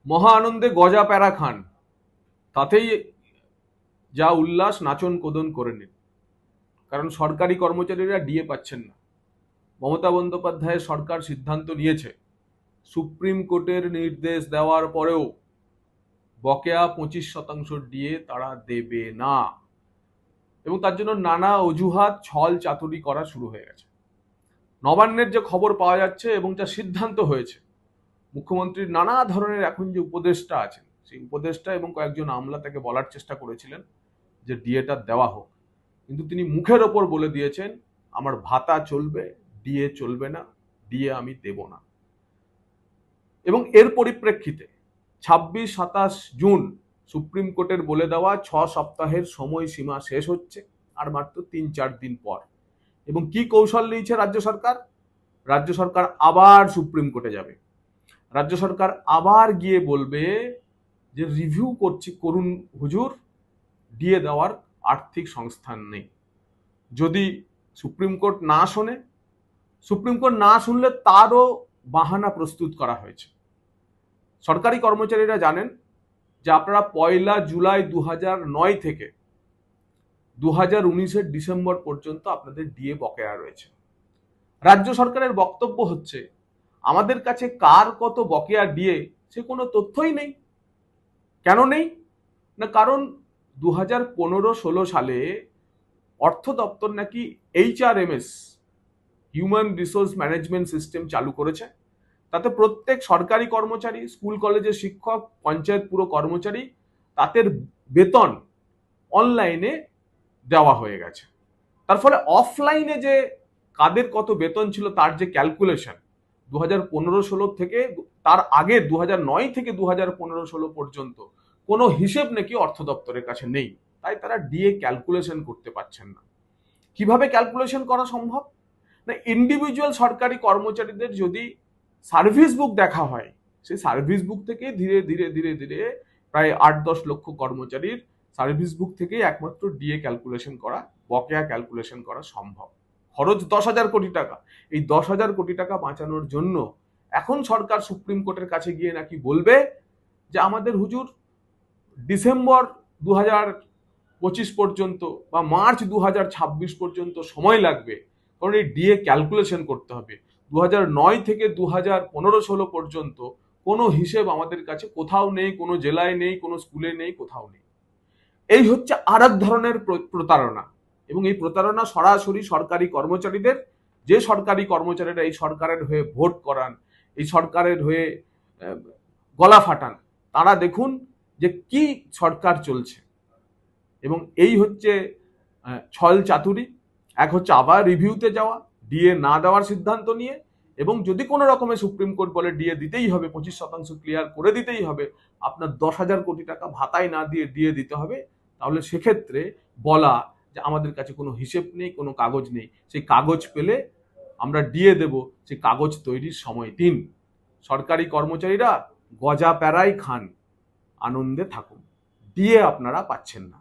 মহা আনন্দে গজা প্যারা খান, তাতেই যা উল্লাস নাচন কোদন করে নিন। কারণ সরকারি কর্মচারীরা ডিএ পাচ্ছেন না। মমতা বন্দ্যোপাধ্যায়ের সরকার সিদ্ধান্ত নিয়েছে সুপ্রিম কোর্টের নির্দেশ দেওয়ার পরেও বকেয়া 25% ডিএ তারা দেবে না, এবং তার জন্য নানা অজুহাত ছল চাতুরি করা শুরু হয়ে গেছে। নবান্নের যে খবর পাওয়া যাচ্ছে এবং যা সিদ্ধান্ত হয়েছে, মুখ্যমন্ত্রীর নানা ধরনের এখন যে উপদেষ্টা আছেন, সেই উপদেষ্টা এবং কয়েকজন আমলা তাকে বলার চেষ্টা করেছিলেন যে ডিএটা দেওয়া হোক, কিন্তু তিনি মুখের ওপর বলে দিয়েছেন আমার ভাতা চলবে, ডিএ চলবে না, ডিএ আমি দেব না। এবং এর পরিপ্রেক্ষিতে 26-27 জুন সুপ্রিম কোর্টের বলে দেওয়া 6 সপ্তাহের সময়সীমা শেষ হচ্ছে আর মাত্র 3-4 দিন পর। এবং কি কৌশল নিয়েছে রাজ্য সরকার? রাজ্য সরকার আবার সুপ্রিম কোর্টে যাবে। রাজ্য সরকার আবার গিয়ে বলবে যে রিভিউ করুন হুজুর, ডিএ দেওয়ার আর্থিক সংস্থান নেই। যদি সুপ্রিম কোর্ট না শোনে, সুপ্রিম কোর্ট না শুনলে তারও বাহানা প্রস্তুত করা হয়েছে। সরকারি কর্মচারীরা জানেন যে আপনারা 1 জুলাই 2009 থেকে 2019 ডিসেম্বর পর্যন্ত আপনাদের ডিএ বকেয়া রয়েছে। রাজ্য সরকারের বক্তব্য হচ্ছে আমাদের কাছে কার কত বকেয়া ডিএ সে কোনো তথ্যই নেই। কেন নেই? না, কারণ 2015-16 সালে অর্থ দপ্তর নাকি HRMS, human resource management system চালু করেছে। তাতে প্রত্যেক সরকারি কর্মচারী, স্কুল কলেজের শিক্ষক, পঞ্চায়েত পুরো কর্মচারী, তাদের বেতন অনলাইনে দেওয়া হয়ে গেছে। তার ফলে অফলাইনে যে কাদের কত বেতন ছিল তার যে ক্যালকুলেশন 2015-16 থেকে, তার আগে 2009 থেকে 2015-16 পর্যন্ত কোনো হিসেব নাকি অর্থ দপ্তরের কাছে নেই। তাই তারা ডিএ ক্যালকুলেশন করতে পারছেন না। কিভাবে ক্যালকুলেশন করা সম্ভব? না, ইন্ডিভিজুয়াল সরকারি কর্মচারীদের যদি সার্ভিস বুক দেখা হয়, সেই সার্ভিস বুক থেকে ধীরে ধীরে ধীরে ধীরে প্রায় 8-10 লক্ষ কর্মচারীর সার্ভিস বুক থেকেই একমাত্র ডিএ ক্যালকুলেশন করা, বকেয়া ক্যালকুলেশন করা সম্ভব। খরচ 10,000 কোটি টাকা। এই 10,000 কোটি টাকা বাঁচানোর জন্য এখন সরকার সুপ্রিম কোর্টের কাছে গিয়ে নাকি বলবে যে আমাদের হুজুর ডিসেম্বর 2025 পর্যন্ত বা মার্চ 2026 পর্যন্ত সময় লাগবে, কারণ এই ডিএ ক্যালকুলেশন করতে হবে। 2009 থেকে 2015-16 পর্যন্ত কোনো হিসেব আমাদের কাছে কোথাও নেই, কোনো জেলায় নেই, কোনো স্কুলে নেই, কোথাও নেই। এই হচ্ছে আর এক ধরনের প্রতারণা। এবং এই প্রতারণা সরাসরি সরকারি কর্মচারীদের, যে সরকারি কর্মচারীরা এই সরকারের হয়ে ভোট করান, এই সরকারের হয়ে গলা ফাটান, তারা দেখুন যে কি সরকার চলছে। এবং এই হচ্ছে ছল চাতুরি। এক হচ্ছে আবার রিভিউতে যাওয়া, ডিএ না দেওয়ার সিদ্ধান্ত নিয়ে, এবং যদি কোনো রকমে সুপ্রিম কোর্ট বলে ডিএ দিতেই হবে, 25% ক্লিয়ার করে দিতেই হবে, আপনার 10,000 কোটি টাকা ভাতায় না দিয়ে ডিএ দিতে হবে, তাহলে সেক্ষেত্রে বলা যে আমাদের কাছে কোনো হিসেব নেই, কোনো কাগজ নেই। সেই কাগজ পেলে আমরা ডিএ দেব, সেই কাগজ তৈরির সময় দিন। সরকারি কর্মচারীরা গজা প্যারাই খান, আনন্দে থাকুন, ডিএ আপনারা পাচ্ছেন না।